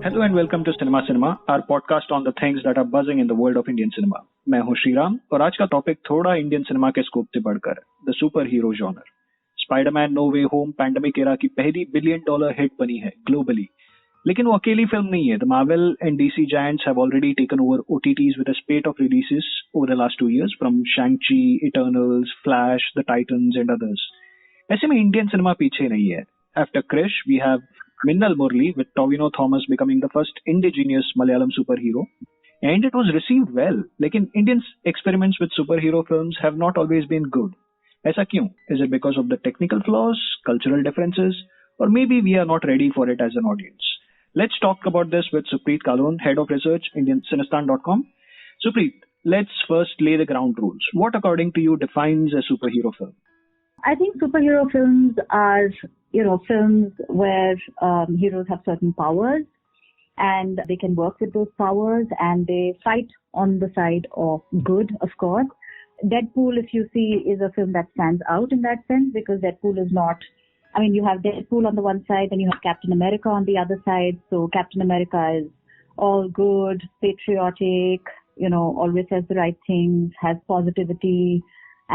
Hello and welcome to Cinema Cinema, our podcast on the things that are buzzing in the world of Indian cinema. मैं हूं श्रीराम और आज का topic थोड़ा Indian cinema के scope से बढ़कर the superhero genre. Spiderman no way home pandemic era की पहली $1 बिलियन हिट बनी है ग्लोबली. लेकिन वो अकेली फिल्म नहीं है. The Marvel and DC giants have already taken over OTTs with a spate of releases over the last 2 years from Shang-Chi, Eternals, Flash, The Titans and others. ऐसे में Indian cinema पीछे नहीं है. After Krish, we have Minnal Murli with Tovino Thomas becoming the first indigenous Malayalam superhero. And it was received well. Lekin Indians' experiments with superhero films have not always been good. Aisa kyun? Is it because of the technical flaws, cultural differences, or maybe we are not ready for it as an audience? Let's talk about this with Supreet Kalon, Head of Research, IndianCinestan.com. Supreet, let's first lay the ground rules. What according to you defines a superhero film? I think superhero films are, films where heroes have certain powers and they can work with those powers and they fight on the side of good, of course. Deadpool, if you see, is a film that stands out in that sense because Deadpool is not, you have Deadpool on the one side and you have Captain America on the other side. So Captain America is all good, patriotic, always says the right things, has positivity.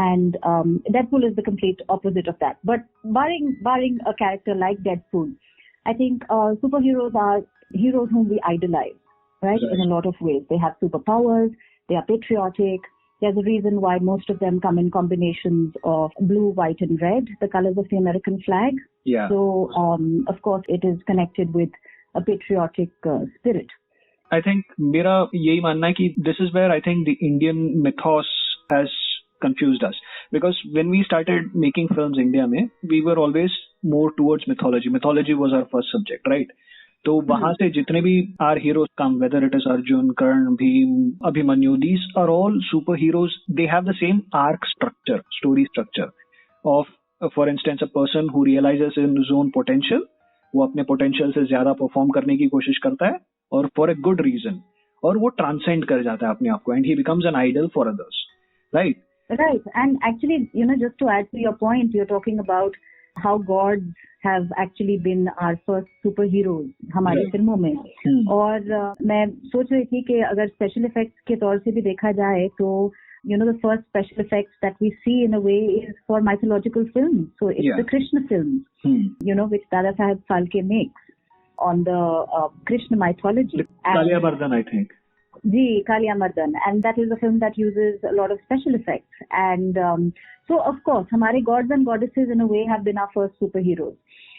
And Deadpool is the complete opposite of that. But barring a character like Deadpool, I think superheroes are heroes whom we idolize, right? In a lot of ways. They have superpowers, they are patriotic. There's a reason why most of them come in combinations of blue, white and red, the colors of the American flag. Yeah. So, of course, it is connected with a patriotic spirit. I think मेरा यही मानना है कि this is where I think the Indian mythos has confused us, because when we started making films India mein, we were always more towards mythology. Mythology was our first subject, right? तो वहां से जितने भी our heroes come, whether it is Arjun, Karn, Bhim, Abhimanyu, these are all superheroes. They have the same arc structure, story structure of, for instance, a person who realizes in his own potential, वो अपने potential से ज्यादा perform करने की कोशिश करता है और for a good reason, और वो transcend कर जाता है अपने आप को, and he becomes an idol for others, right? Right. And actually, just to add to your point, you're talking about how gods have actually been our first superheroes हमारे फिल्मों में. और मैं सोच रही थी कि अगर special effects के तौर से भी देखा जाए तो the first special effects that we see in a way is for mythological films. So it's the Krishna films, which Dada Saheb Phalke makes on the Krishna mythology. Kalia Mardhan, I think. Ji, Kalia Mardhan, and that is a film that uses a lot of special effects. And so, of course, हमारे gods and goddesses in a way have been our first superheroes.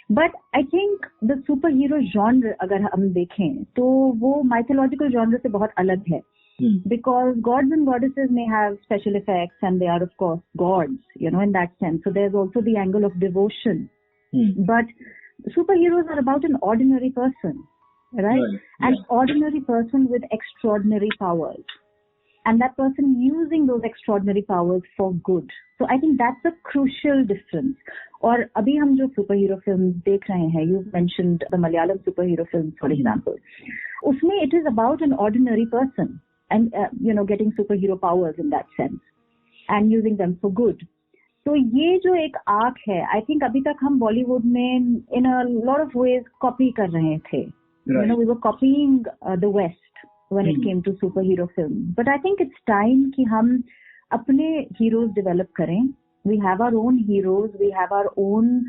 But I think the superhero genre, अगर हम देखें, तो वो mythological genre से बहुत अलग है. Because gods and goddesses may have special effects and they are, of course, gods, in that sense. So there's also the angle of devotion. But superheroes are about an ordinary person. Right? An ordinary person with extraordinary powers. And that person using those extraordinary powers for good. So I think that's a crucial difference. और अभी हम जो superhero films देख रहे हैं, you mentioned the Malayalam superhero films, for example. उसमें it is about an ordinary person and, getting superhero powers in that sense and using them for good. तो ये जो एक arc है, I think अभी तक हम Bollywood में in a lot of ways copy कर रहे थे. Right. We were copying the West when it came to superhero films. But I think it's time कि हम अपने heroes develop करें. We have our own heroes. We have our own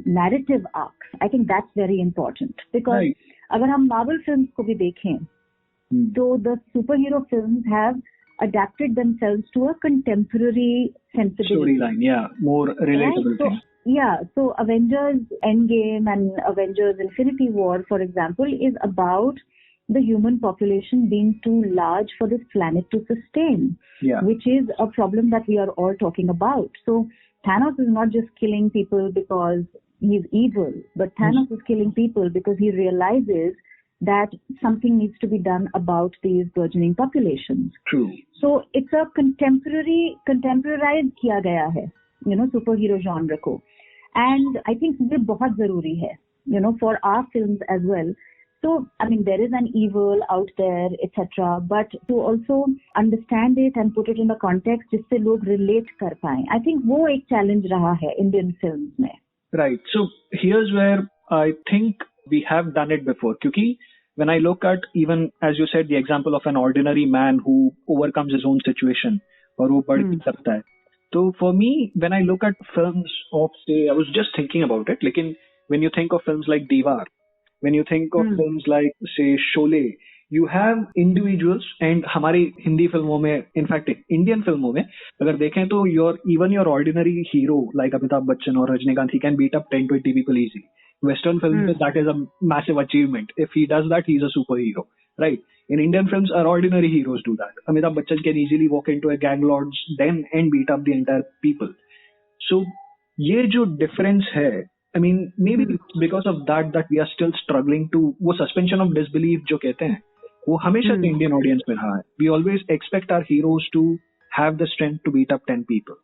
narrative arcs. I think that's very important. Because अगर हम Marvel films को भी देखें, तो the superhero films have adapted themselves to a contemporary sensibility. Storyline, more relatable thing. So Avengers Endgame and Avengers Infinity War, for example, is about the human population being too large for this planet to sustain, which is a problem that we are all talking about. So Thanos is not just killing people because he's evil, but Thanos is killing people because he realizes that something needs to be done about these burgeoning populations. True. So it's a contemporarized किया गया है, superhero genre को. And I think ये बहुत ज़रूरी है, for our films as well. So, there is an evil out there, etc. But to also understand it and put it in a context जिससे लोग relate कर पाएं. I think वो एक challenge रहा है Indian films में. Right. So, here's where I think we have done it before. क्योंकि when I look at, even as you said, the example of an ordinary man who overcomes his own situation, और वो बढ़ भी सकता है. So for me, when I look at films of, say, I was just thinking about it, लेकिन when you think of films like Diwar, when you think of films like, say, Sholay, you have individuals, and हमारी हिंदी फिल्मों में, in fact, Indian फिल्मों में, अगर देखें तो even your ordinary hero like Amitabh Bachchan or Rajinikanth, he can beat up 10-20 people easy. Western films, that is a massive achievement. If he does that, he's a superhero, right? In Indian films, our ordinary heroes do that. Amitabh Bachchan can easily walk into a gang lord's den and beat up the entire people. So, ये जो difference है, I mean, maybe because of that we are still struggling to, वो suspension of disbelief जो कहते हैं, वो हमेशा से Indian audience में रहा है. We always expect our heroes to have the strength to beat up 10 people.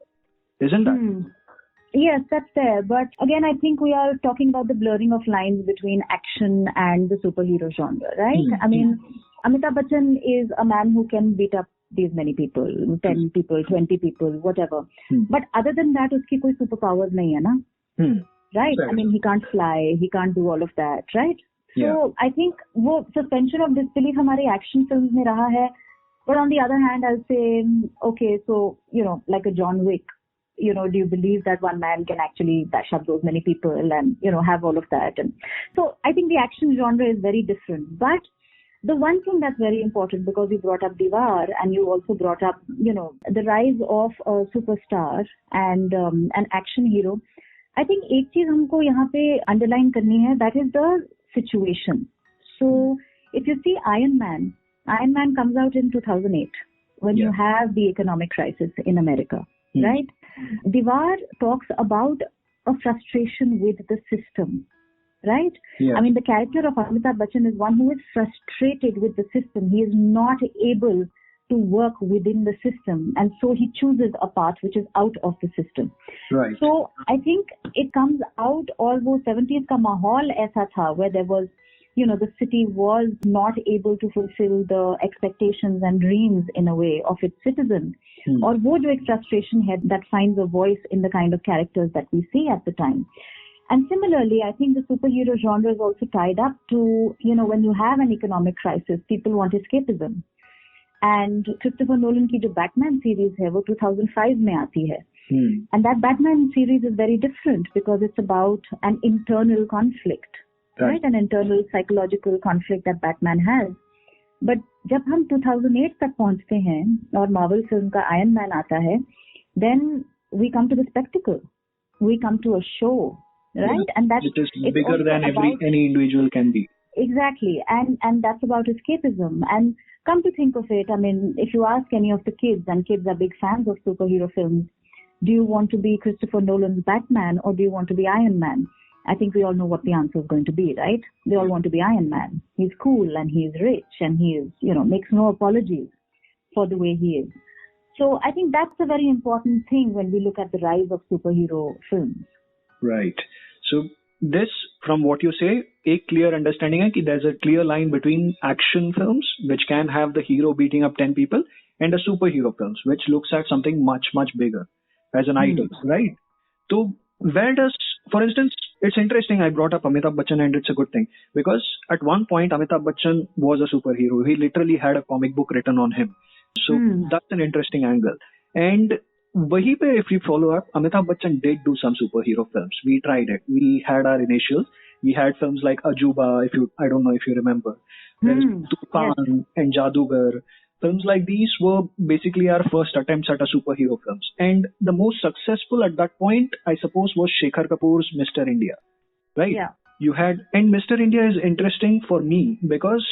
Isn't that? Yes, that's there. But again, I think we are talking about the blurring of lines between action and the superhero genre, right? I mean, Amitabh Bachchan is a man who can beat up these many people, 10 people, 20 people, whatever. But other than that, uski koi superpowers nahi hai na? Right? I mean, he can't fly, he can't do all of that, right? So I think वो suspension of disbelief हमारे action films में रहा है. But on the other hand, I'll say, okay, so, you know, like a John Wick, you know, do you believe that one man can actually bash up those many people and, you know, have all of that? And so I think the action genre is very different. But the one thing that's very important, because you brought up Diwar and you also brought up, you know, the rise of a superstar and an action hero, I think एक चीज हमको यहाँ पे underline करनी है, that is the situation. So if you see Iron Man comes out in 2008 when you have the economic crisis in America, right? Diwar talks about a frustration with the system, right? I mean, the character of Amitabh Bachchan is one who is frustrated with the system. He is not able to work within the system, and so he chooses a path which is out of the system. Right. So I think it comes out, almost 70s का माहौल ऐसा था where there was, you know, the city was not able to fulfill the expectations and dreams in a way of its citizens. Or वो जो एक frustration है that finds a voice in the kind of characters that we see at the time. And similarly, I think the superhero genre is also tied up to, you know, when you have an economic crisis, people want escapism. And Christopher Nolan की जो Batman series है वो 2005 में आती है. And that Batman series is very different because it's about an internal conflict, right? An internal psychological conflict that Batman has. But जब हम 2008 तक पहुंचते हैं और Marvel film का Iron Man आता है, then we come to the spectacle. We come to a show, right? And that's it is bigger than any individual can be. Exactly. And that's about escapism. And come to think of it, I mean, if you ask any of the kids, and kids are big fans of superhero films, do you want to be Christopher Nolan's Batman or do you want to be Iron Man? I think we all know what the answer is going to be, right? They all want to be Iron Man. He's cool and he's rich and he is, you know, makes no apologies for the way he is. So I think that's a very important thing when we look at the rise of superhero films. Right. So this, from what you say, a clear understanding है कि there's a clear line between action films, which can have the hero beating up 10 people, and the superhero films, which looks at something much, much bigger as an idol, right? So where does, for instance, it's interesting I brought up Amitabh Bachchan, and it's a good thing because at one point Amitabh Bachchan was a superhero. He literally had a comic book written on him. So that's an interesting angle. And वहीं पे, if we follow up, Amitabh Bachchan did do some superhero films. We tried it. We had our initials. We had films like Ajuba, I don't know if you remember. There's Tufan and Jadugar. Films like these were basically our first attempts at a superhero films. And the most successful at that point, I suppose, was Shekhar Kapoor's Mr. India. Right? Yeah. You had, and Mr. India is interesting for me because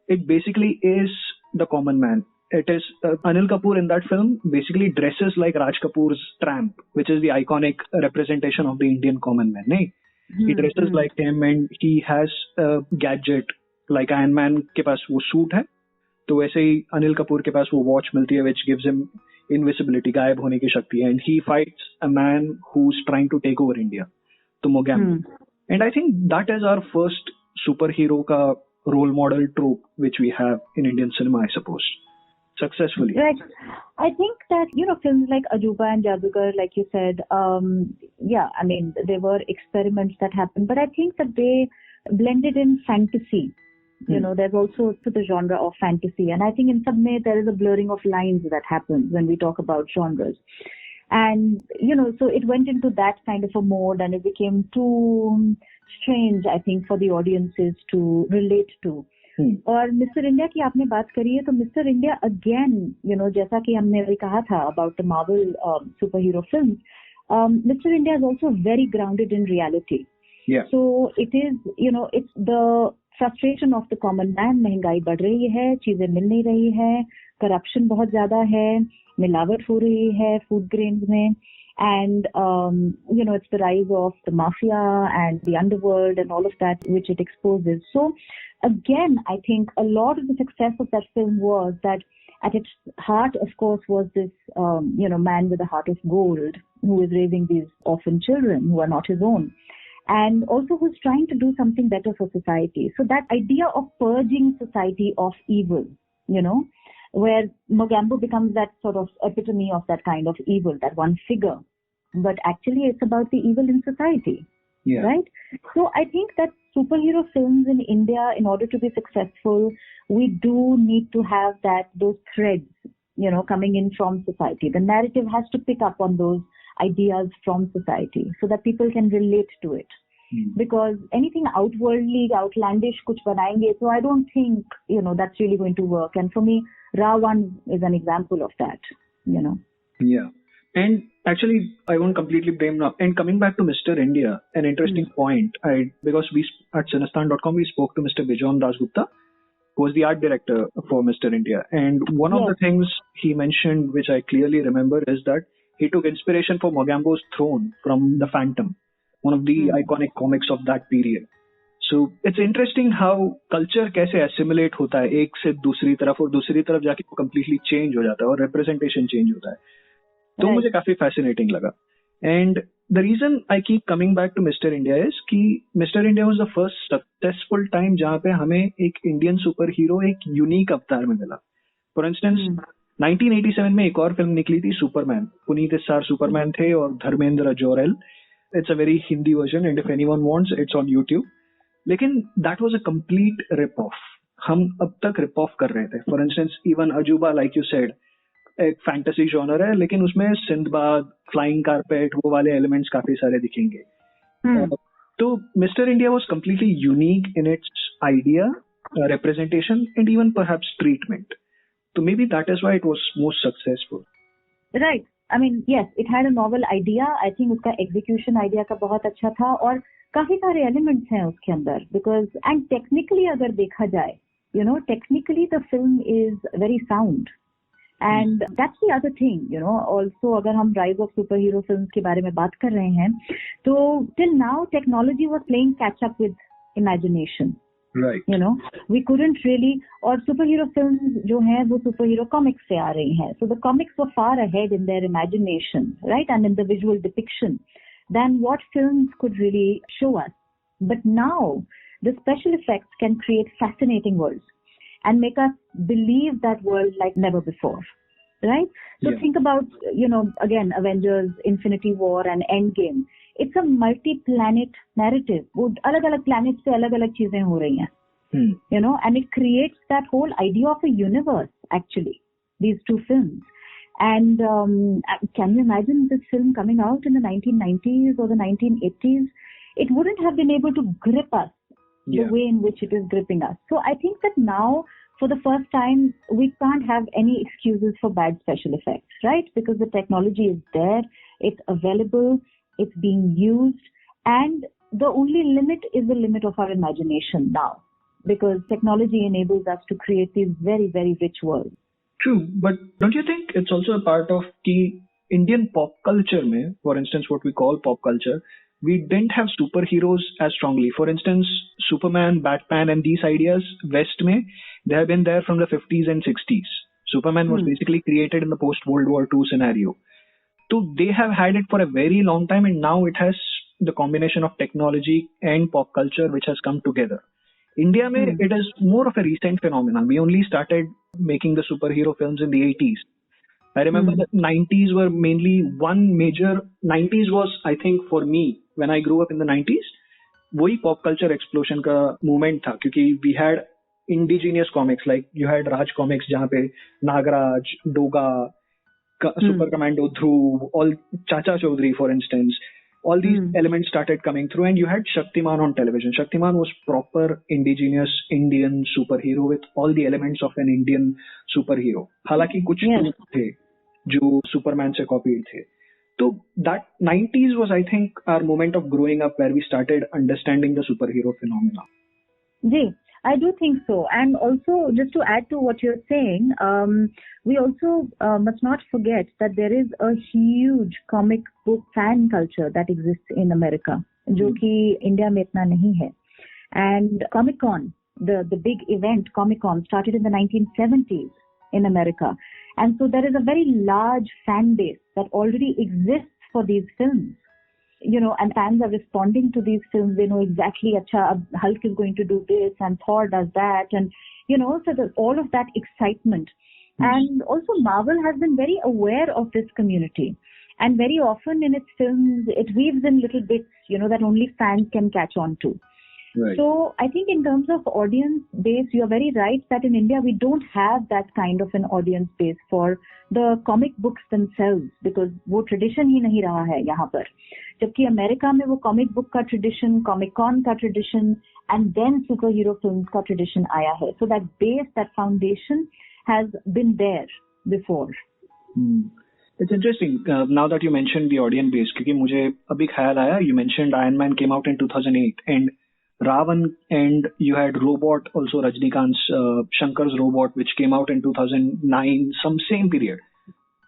it basically is the common man. It is Anil Kapoor in that film basically dresses like Raj Kapoor's tramp, which is the iconic representation of the Indian common man. Nahin? He dresses like him and he has a gadget like Iron Man के पास वो suit है, तो वैसे ही अनिल कपूर के पास वो watch मिलती है which gives him invisibility, गायब होने की शक्ति है, and he fights a man who's trying to take over India, तो Mogambo. And I think that is our first superhero का role model trope which we have in Indian cinema, I suppose. Successfully. Right. I think that, you know, films like Ajuba and Jadugar, like you said, I mean, there were experiments that happened, but I think that they blended in fantasy there's also the genre of fantasy, and I think in some way there is a blurring of lines that happens when we talk about genres. And, so it went into that kind of a mode, and it became too strange, I think, for the audiences to relate to. और mister India की आपने बात करी है, तो mister India again, जैसा कि हमने अभी कहा था about the Marvel super hero film, mister India is also very grounded in reality. So it is, it's the frustration of the common man. महंगाई बढ़ रही है, चीजें मिल नहीं रही है, करप्शन बहुत ज्यादा है, मिलावट हो रही है फूड ग्रेन्स में, and it's the rise of the mafia and the underworld and all of that which it exposes. So again, I think a lot of the success of that film was that at its heart, of course, was this man with a heart of gold who is raising these orphan children who are not his own, and also who's trying to do something better for society. So that idea of purging society of evil, where Mogambo becomes that sort of epitome of that kind of evil, that one figure. But actually it's about the evil in society, right? So I think that superhero films in India, in order to be successful, we do need to have those threads, coming in from society. The narrative has to pick up on those ideas from society so that people can relate to it. Because anything outwardly, outlandish, kuch banayenge, so I don't think, that's really going to work. And for me, Ra.One is an example of that, Yeah. And actually, I won't completely blame now. And coming back to Mr. India, an interesting point, because we at Cinestan.com, we spoke to Mr. Bijon Dasgupta, who was the art director for Mr. India. And one of the things he mentioned, which I clearly remember, is that he took inspiration for Mogambo's Throne from The Phantom, one of the iconic comics of that period. So it's interesting how culture कैसे assimilate होता है एक से दूसरी तरफ, और दूसरी तरफ जाके completely change हो जाता है और representation change होता है. तो मुझे काफी fascinating लगा. And the reason I keep coming back to Mr. India is कि Mr. India was the first successful time जहाँ पे हमें एक Indian super hero एक unique अवतार में मिला. For instance, 1987 में एक और फिल्म निकली थी, सुपरमैन. पुनीत इस्सार सुपरमैन थे और Dharmendra जोरेल. It's a very Hindi version, and if anyone wants, it's on YouTube. लेकिन that was a complete rip-off. हम अब तक rip-off कर रहे थे. For instance, even अजूबा, like you said, एक fantasy genre है, लेकिन उसमें सिंदबाद, flying carpet, वो वाले elements काफी सारे दिखेंगे. तो Mr. India was completely unique in its idea, representation, and even perhaps treatment. So maybe that is why it was most successful. Right. I mean, yes, it had a novel idea. I think उसका execution idea का बहुत अच्छा था, और काफी सारे elements हैं उसके अंदर. Because and technically अगर देखा जाए, technically the film is very sound. And that's the other thing, also अगर हम rise of superhero films के बारे में बात कर रहे हैं, तो till now technology was playing catch up with imagination. Right. We couldn't really, और superhero films जो हैं वो superhero comics से आ रही हैं. So the comics were far ahead in their imagination, right, and in the visual depiction than what films could really show us. But now the special effects can create fascinating worlds and make us believe that world like never before, right? So think about, again, Avengers, Infinity War and Endgame. It's a multi-planet narrative. वो अलग-अलग planets पे अलग-अलग चीजें हो रही हैं, and it creates that whole idea of a universe, actually, these two films. And can you imagine this film coming out in the 1990s or the 1980s? It wouldn't have been able to grip us the way in which it is gripping us. So I think that now, for the first time, we can't have any excuses for bad special effects, right? Because the technology is there, it's available, it's being used, and the only limit is the limit of our imagination now, because technology enables us to create these very, very rich worlds. True, but don't you think it's also a part of the Indian pop culture mein, for instance, what we call pop culture, we didn't have superheroes as strongly. For instance, Superman, Batman and these ideas, West mein, they have been there from the 50s and 60s. Superman was basically created in the post-World War II scenario. So they have had it for a very long time, and now it has the combination of technology and pop culture which has come together. India mein, it is more of a recent phenomenon. We only started making the superhero films in the 80s. I remember the 90s were mainly one major, 90s was, I think, for me, when I grew up in the 90s, वही pop culture explosion का movement था, क्योंकि we had indigenous comics, like you had Raj Comics jahan pe Nagaraj, Doga, Super Commando Dhruv, all Chacha Chaudhary, for instance, all these elements started coming through, and you had Shaktiman on television. Shaktiman was proper indigenous Indian superhero with all the elements of an Indian superhero. हालांकि कुछ थे जो Superman से copied थे. So that 90s was, I think, our moment of growing up where we started understanding the superhero phenomena. Ji, I do think so. And also, just to add to what you're saying, we also must not forget that there is a huge comic book fan culture that exists in America, जो कि India में इतना नहीं है. And Comic-Con, the big event Comic-Con started in the 1970s in America. And so there is a very large fan base that already exists for these films. You know, and fans are responding to these films. They know exactly, acha, Hulk is going to do this and Thor does that. And, you know, so there's all of that excitement. And also Marvel has been very aware of this community. And very often in its films, it weaves in little bits, you know, that only fans can catch on to. Right. So I think in terms of audience base, you're very right that in India we don't have that kind of an audience base for the comic books themselves, because वो tradition ही नहीं रहा है यहाँ पर. जबकि America में वो comic book का tradition, Comic-Con का tradition, and then superhero films का tradition आया है. So that base, that foundation has been there before. It's interesting now that you mentioned the audience base, क्योंकि मुझे अभी ख्याल आया, you mentioned Iron Man came out in 2008 and Ravan, and you had Robot, also Rajnikant's Shankar's Robot, which came out in 2009, some same period.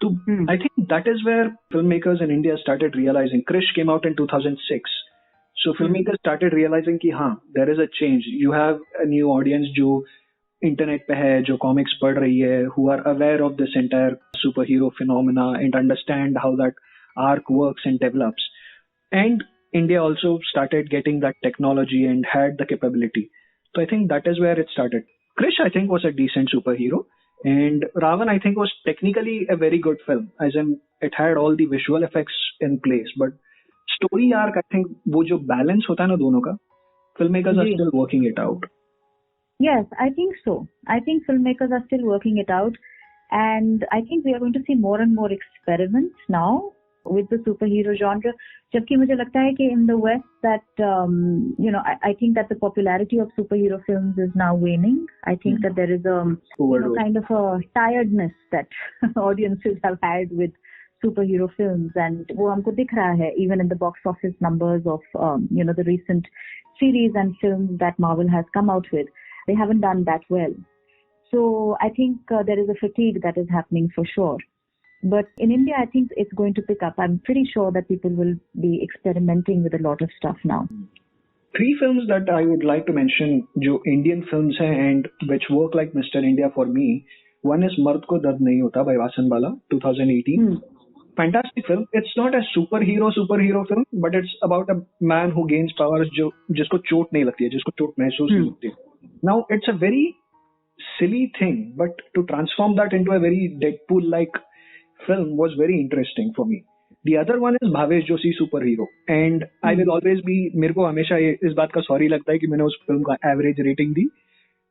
So I think that is where filmmakers in India started realizing. Krish came out in 2006. So filmmakers started realizing कि हाँ, there is a change. You have a new audience जो internet पे है, जो comics पढ़ रही है, who are aware of this entire superhero phenomena and understand how that arc works and develops. And India also started getting that technology and had the capability. So I think that is where it started. Krish, I think, was a decent superhero. And Ravan, I think, was technically a very good film. As in, it had all the visual effects in place. But story arc, I think, वो जो balance होता है ना दोनों का, filmmakers are still working it out. Yes, I think so. I think filmmakers are still working it out. And I think we are going to see more and more experiments now with the superhero genre. जबकि मुझे लगता है कि in the West that, you know, I think that the popularity of superhero films is now waning. I think that there is a you know, kind of a tiredness that audiences have had with superhero films, and वो हमको दिख रहा है even in the box office numbers of you know, the recent series and films that Marvel has come out with. They haven't done that well. So I think there is a fatigue that is happening for sure. But in India, I think it's going to pick up. I'm pretty sure that people will be experimenting with a lot of stuff now. 3 films that I would like to mention, जो Indian films हैं and which work like Mr. India for me. One is मर्द को दर्द नहीं होता by Vasan Bala, 2018. Fantastic film. It's not a superhero film, but it's about a man who gains powers जिसको चोट नहीं लगती है, जिसको चोट महसूस नहीं होती है. Now, it's a very silly thing, but to transform that into a very Deadpool-like film was very interesting for me. The other one is Bhavesh Joshi Superhero, and I will always be, मेरे को हमेशा इस बात का sorry लगता है कि मैंने उस फिल्म का एवरेज रेटिंग दी,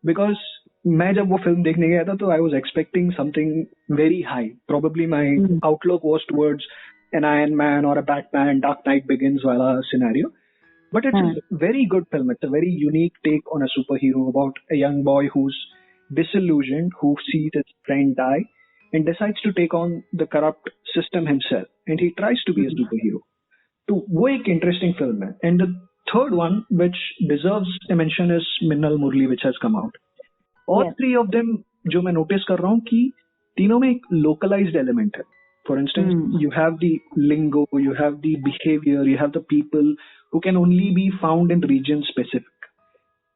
because मैं जब वो फिल्म देखने गया था तो I was expecting something very high. Probably my outlook was towards an Iron Man or a Batman, Dark Knight Begins वाला scenario. But it's a very good film. It's a very unique take on a superhero about a young boy who's disillusioned, who sees his friend die, and decides to take on the corrupt system himself. And he tries to be a superhero. So, वो एक interesting film है. And the third one, which deserves a mention, is Minnal Murli, which has come out. All three of them, जो मैं notice कर रहा हूँ कि तीनों में एक localized element है. For instance, you have the lingo, you have the behavior, you have the people who can only be found in region specific.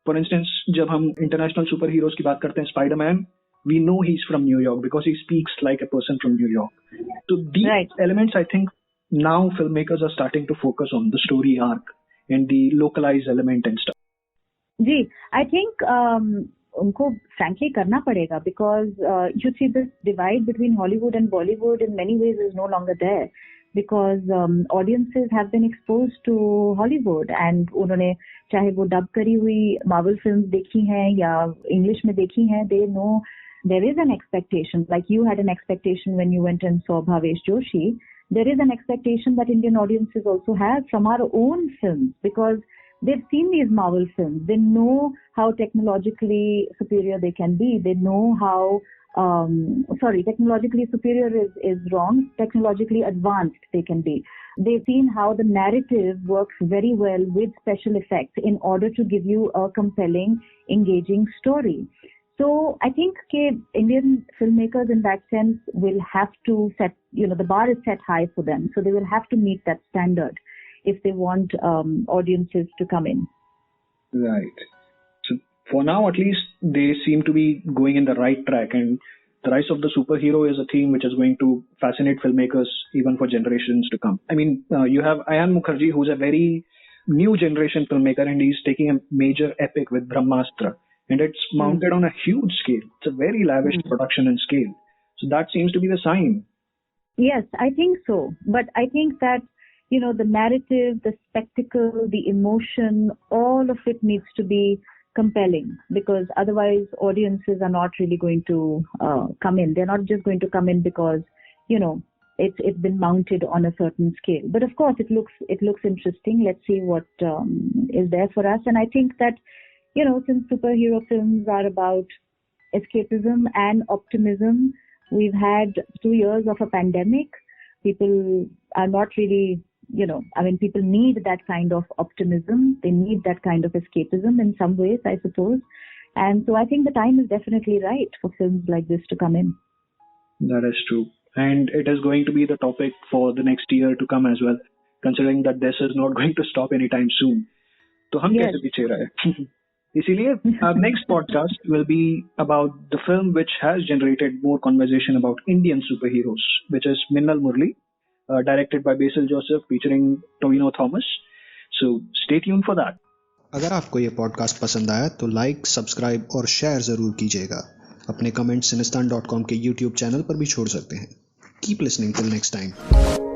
For instance, जब हम international superheroes की बात करते हैं, Spider-Man, we know he's from New York because he speaks like a person from New York. So these elements, I think, now filmmakers are starting to focus on the story arc and the localized element and stuff. Ji, I think उनको frankly करना पड़ेगा because you see this divide between Hollywood and Bollywood in many ways is no longer there. because audiences have been exposed to Hollywood and उन्होंने चाहे वो dub करी हुई Marvel films देखी हैं या English में देखी हैं, they know there is an expectation, like you had an expectation when you went and saw Bhavesh Joshi. There is an expectation that Indian audiences also have from our own films, because they've seen these Marvel films. They know how technologically superior they can be. They know how, technologically superior is wrong. Technologically advanced they can be. They've seen how the narrative works very well with special effects in order to give you a compelling, engaging story. So I think Indian filmmakers in that sense will have to set, the bar is set high for them. So they will have to meet that standard if they want audiences to come in. Right. So for now, at least, they seem to be going in the right track. And the rise of the superhero is a theme which is going to fascinate filmmakers even for generations to come. I mean, you have Ayan Mukherjee, who's a very new generation filmmaker, and he's taking a major epic with Brahmastra. And it's mounted on a huge scale. It's a very lavish production and scale. So that seems to be the sign. Yes, I think so. But I think that, the narrative, the spectacle, the emotion, all of it needs to be compelling, because otherwise audiences are not really going to come in. They're not just going to come in because, it's been mounted on a certain scale. But of course, it looks interesting. Let's see what is there for us. And I think that, since superhero films are about escapism and optimism, we've had 2 years of a pandemic. People are not really, people need that kind of optimism. They need that kind of escapism in some ways, I suppose. And so I think the time is definitely right for films like this to come in. That is true. And it is going to be the topic for the next year to come as well, considering that this is not going to stop anytime soon. तो हम कैसे पीछे रहे? इसीलिए our next podcast will be about the film which has generated more conversation about Indian superheroes, which is Minnal Murli, directed by Basil Joseph, featuring Tovino Thomas. So stay tuned for that. अगर आपको ये podcast पसंद आया तो like, subscribe और share ज़रूर कीजिएगा. अपने कमेंट्स Cinestan.com के YouTube चैनल पर भी छोड़ सकते हैं. Keep listening till next time.